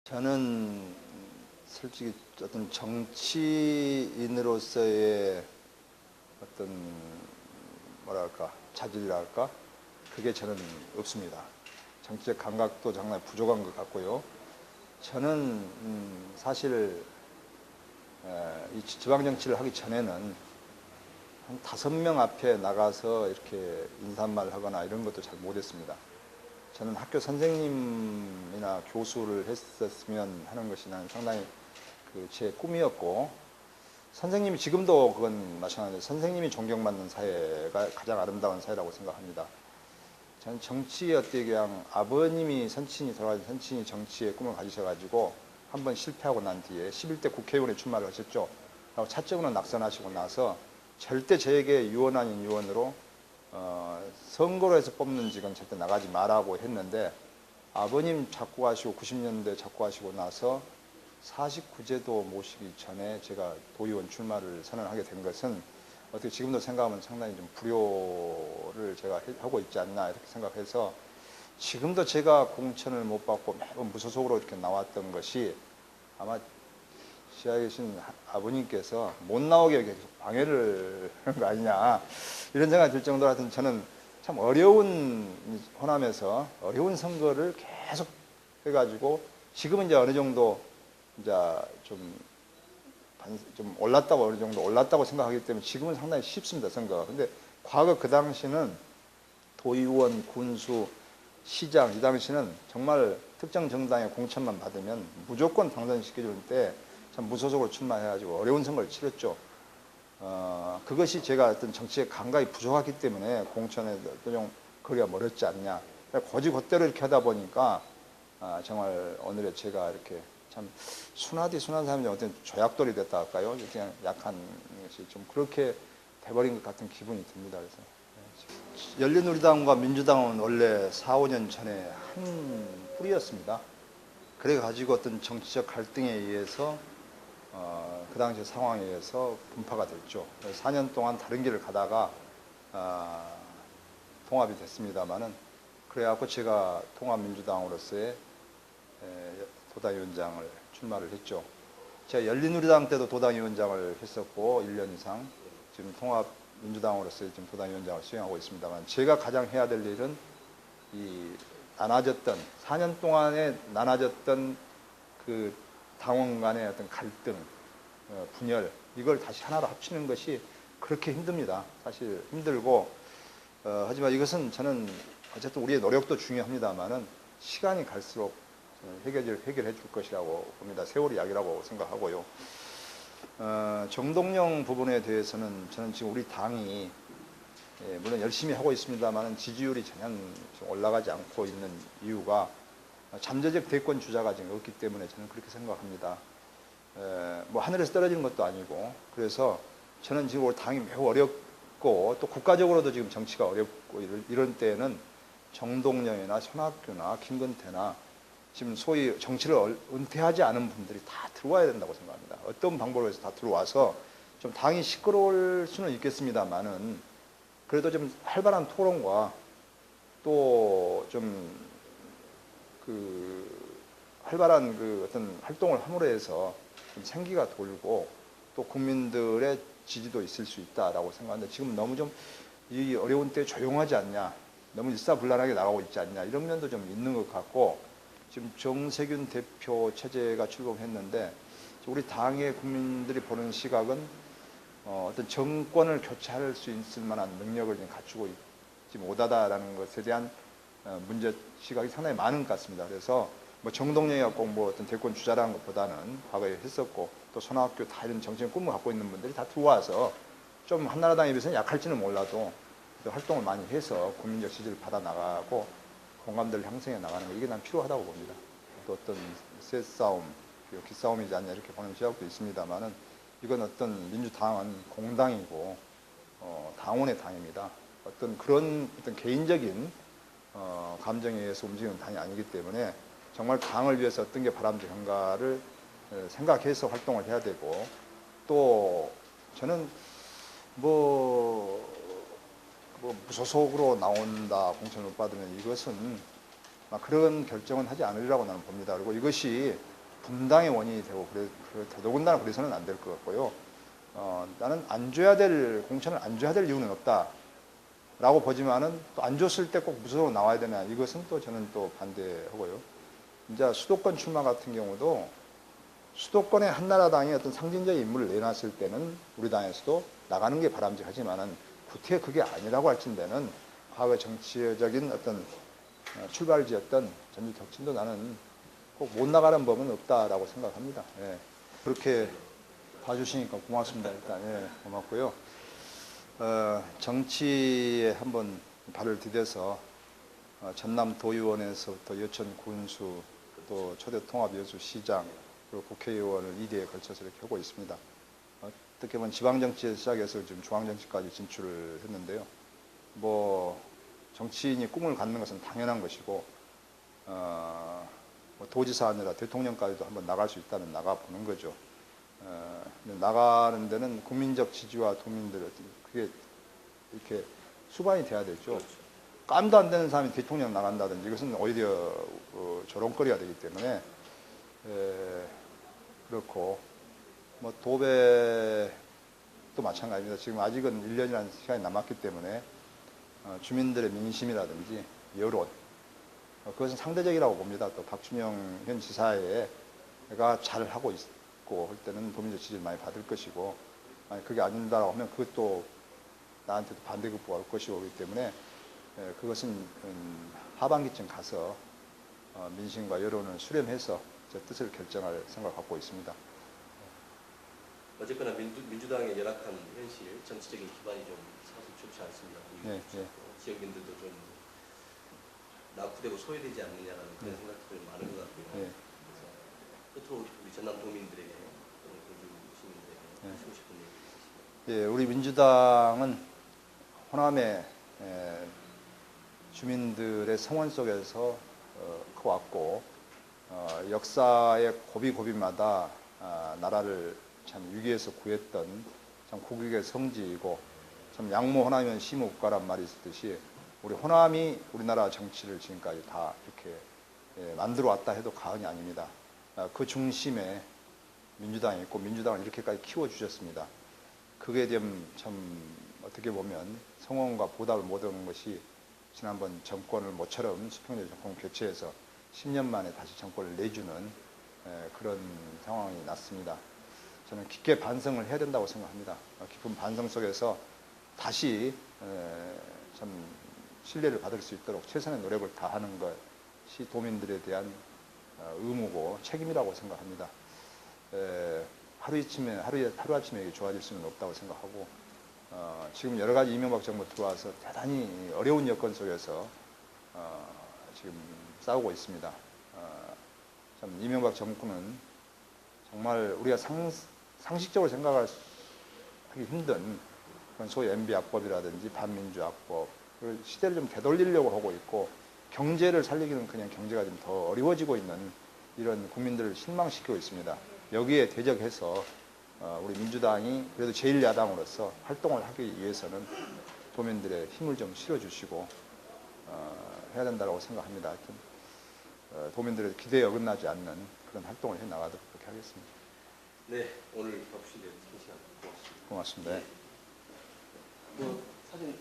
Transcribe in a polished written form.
저는 솔직히 어떤 정치인으로서의 어떤 뭐랄까 자질이랄까 그게 저는 없습니다. 정치적 감각도 정말 부족한 것 같고요. 저는 사실 이 지방 정치를 하기 전에는 한 5명 앞에 나가서 이렇게 인사말 하거나 이런 것도 잘 못했습니다. 저는 학교 선생님이나 교수를 했었으면 하는 것이 나는 상당히 제 꿈이었고, 선생님이 지금도 그건 마찬가지예요. 선생님이 존경받는 사회가 가장 아름다운 사회라고 생각합니다. 저는 정치에 어떻게 그냥 아버님이 선친이 돌아가신 선친이 정치에 꿈을 가지셔가지고 한번 실패하고 난 뒤에 11대 국회의원에 출마를 하셨죠. 그리고 차적으로 낙선하시고 나서 절대 저에게 유원 아닌 유원으로 선거로 해서 뽑는 직은 절대 나가지 말라고 했는데, 아버님 잡고 가시고 90년대 잡고 가시고 나서 49제도 모시기 전에 제가 도의원 출마를 선언하게 된 것은 어떻게 지금도 생각하면 상당히 좀 불효를 제가 하고 있지 않나 이렇게 생각해서, 지금도 제가 공천을 못 받고 매번 무소속으로 이렇게 나왔던 것이 아마 시야에 계신 아버님께서 못 나오게 계속 방해를 하는 거 아니냐 이런 생각이 들 정도로 하여튼 저는 참 어려운 호남에서 어려운 선거를 계속 해가지고 지금은 이제 어느 정도 이제 좀 올랐다고 어느 정도 올랐다고 생각하기 때문에 지금은 상당히 쉽습니다, 선거가. 근데 과거 그 당시는 도의원, 군수, 시장 이 당시는 정말 특정 정당의 공천만 받으면 무조건 당선시켜주는 때 참 무소속으로 출마해가지고 어려운 선거를 치렀죠. 그것이 제가 어떤 정치의 감각이 부족하기 때문에 공천에 좀 거리가 멀었지 않냐. 고지고대로 이렇게 하다 보니까 정말 오늘의 제가 이렇게 참 순한 사람이 어떤 조약돌이 됐다 할까요? 그냥 약한 것이 좀 그렇게 돼버린 것 같은 기분이 듭니다. 그래서 열린우리당과 민주당은 원래 4, 5년 전에 한 뿌리였습니다. 그래가지고 어떤 정치적 갈등에 의해서 그 당시 상황에 의해서 분파가 됐죠. 4년 동안 다른 길을 가다가 통합이 됐습니다만은, 그래갖고 제가 통합민주당으로서의 도당위원장을 출마를 했죠. 제가 열린우리당 때도 도당위원장을 했었고 1년 이상, 지금 통합민주당으로서의 지금 도당위원장을 수행하고 있습니다만, 제가 가장 해야 될 일은 이 나눠졌던 4년 동안에 나눠졌던 그 당원 간의 어떤 갈등, 분열, 이걸 다시 하나로 합치는 것이 그렇게 힘듭니다. 사실 힘들고, 하지만 이것은 저는 어쨌든 우리의 노력도 중요합니다만은 시간이 갈수록 해결해 줄 것이라고 봅니다. 세월이 약이라고 생각하고요. 정동영 부분에 대해서는 저는 지금 우리 당이 물론 열심히 하고 있습니다만 지지율이 전혀 올라가지 않고 있는 이유가 잠재적 대권 주자가 지금 없기 때문에 저는 그렇게 생각합니다. 뭐 하늘에서 떨어지는 것도 아니고, 그래서 저는 지금 우리 당이 매우 어렵고 또 국가적으로도 지금 정치가 어렵고 이런 때에는 정동영이나 손학규나 김근태나 지금 소위 정치를 은퇴하지 않은 분들이 다 들어와야 된다고 생각합니다. 어떤 방법으로 해서 다 들어와서 좀 당이 시끄러울 수는 있겠습니다만은 그래도 좀 활발한 토론과 또 좀 활발한 어떤 활동을 함으로 해서 좀 생기가 돌고 또 국민들의 지지도 있을 수 있다라고 생각하는데, 지금 너무 좀 이 어려운 때 조용하지 않냐, 너무 일사불란하게 나가고 있지 않냐, 이런 면도 좀 있는 것 같고, 지금 정세균 대표 체제가 출범했는데 우리 당의 국민들이 보는 시각은 어떤 정권을 교체할 수 있을 만한 능력을 갖추고 있지 못하다라는 것에 대한 문제 시각이 상당히 많은 것 같습니다. 그래서 뭐 정동영이가 꼭 뭐 어떤 대권 주자라는 것보다는 과거에 했었고 또 손학규 다 이런 정치적 꿈을 갖고 있는 분들이 다 들어와서 좀 한나라당에 비해서는 약할지는 몰라도 활동을 많이 해서 국민적 지지를 받아 나가고 공감대를 형성해 나가는 거, 이게 난 필요하다고 봅니다. 또 어떤 쇠싸움, 기싸움이지 않냐 이렇게 보는 시각도 있습니다만은, 이건 어떤 민주당은 공당이고 당원의 당입니다. 어떤 그런 어떤 개인적인 감정에 의해서 움직이는 당이 아니기 때문에 정말 당을 위해서 어떤 게 바람직한가를 생각해서 활동을 해야 되고, 또 저는 무소속으로 나온다, 공천을 못 받으면 이것은 그런 결정은 하지 않으리라고 나는 봅니다. 그리고 이것이 분당의 원인이 되고 더더군다나 그래서는 안 될 것 같고요. 나는 안 줘야 될 공천을 안 줘야 될 이유는 없다라고 보지만은 또 안 줬을 때 꼭 무소속으로 나와야 되냐 이것은 또 저는 또 반대하고요. 이제 수도권 출마 같은 경우도 수도권에 한나라당이 어떤 상징적인 인물을 내놨을 때는 우리 당에서도 나가는 게 바람직하지만은 구태 그게 아니라고 할진대는 과거 정치적인 어떤 출발지였던 전주 격진도 나는 꼭 못 나가는 법은 없다라고 생각합니다. 예. 그렇게 봐주시니까 고맙습니다. 일단 예, 고맙고요. 정치에 한번 발을 디뎌서 전남 도의원에서부터 여천 군수 또 초대 통합 여수 시장 그리고 국회의원을 2대에 걸쳐서 이렇게 하고 있습니다. 어떻게 보면 지방정치에서 시작해서 지금 중앙정치까지 진출을 했는데요. 뭐 정치인이 꿈을 갖는 것은 당연한 것이고 뭐 도지사 아니라 대통령까지도 한번 나갈 수 있다면 나가보는 거죠. 나가는 데는 국민적 지지와 도민들의 그게 이렇게 수반이 돼야 되죠. 깜도 안 되는 사람이 대통령 나간다든지 이것은 오히려 조롱거리가 되기 때문에 그렇고 뭐 도배도 마찬가지입니다. 지금 아직은 1년이라는 시간이 남았기 때문에 주민들의 민심이라든지 여론 그것은 상대적이라고 봅니다. 또 박준영 현 지사가 잘 하고 있고 할 때는 도민적 지지를 많이 받을 것이고 만약 그게 아닌다라고 하면 그것도 나한테도 반대급부가 올 것이고 그렇기 때문에 그것은 하반기쯤 가서 민심과 여론을 수렴해서 제 뜻을 결정할 생각을 갖고 있습니다. 어쨌거나 민주당의 열악한 현실, 정치적인 기반이 좀 사실 좋지 않습니다. 네, 네. 지역민들도 좀 낙후되고 소외되지 않느냐라는 그런 네. 생각들이 많은 것 같고요. 네. 그래서 끝으로 우리 전남 도민들에게 또는 거주 시민들에게 네. 하시고 싶은 얘기 있으십니까? 예, 우리 민주당은 호남의 주민들의 성원 속에서 커왔고 역사의 고비고비마다 나라를 참 위기에서 구했던 참 국익의 성지이고 참 양모 호남이면 시무 국가란 말이 있듯이 우리 호남이 우리나라 정치를 지금까지 다 이렇게 만들어 왔다 해도 과언이 아닙니다. 그 중심에 민주당이 있고 민주당을 이렇게까지 키워주셨습니다. 그게 참 어떻게 보면 성원과 보답을 못한 것이 지난번 정권을 모처럼 수평적 정권 교체해서 10년 만에 다시 정권을 내주는 그런 상황이 났습니다. 저는 깊게 반성을 해야 된다고 생각합니다. 깊은 반성 속에서 다시 참 신뢰를 받을 수 있도록 최선의 노력을 다하는 것이 도민들에 대한 의무고 책임이라고 생각합니다. 하루아침에 이게 좋아질 수는 없다고 생각하고 지금 여러 가지 이명박 정부 들어와서 대단히 어려운 여건 속에서 지금 싸우고 있습니다. 참 이명박 정부는 정말 우리가 상식적으로 생각하기 힘든 그런 소위 MB 악법이라든지 반민주 악법 시대를 좀 되돌리려고 하고 있고 경제를 살리기는 그냥 경제가 좀 더 어려워지고 있는 이런 국민들을 실망시키고 있습니다. 여기에 대적해서 우리 민주당이 그래도 제1야당으로서 활동을 하기 위해서는 도민들의 힘을 좀 실어주시고 해야 된다고 생각합니다. 하여튼 도민들의 기대에 어긋나지 않는 그런 활동을 해나가도록 그렇게 하겠습니다. 네, 오늘 바쁘신데 긴 시간 고맙습니다. 고맙습니다. 뭐 사진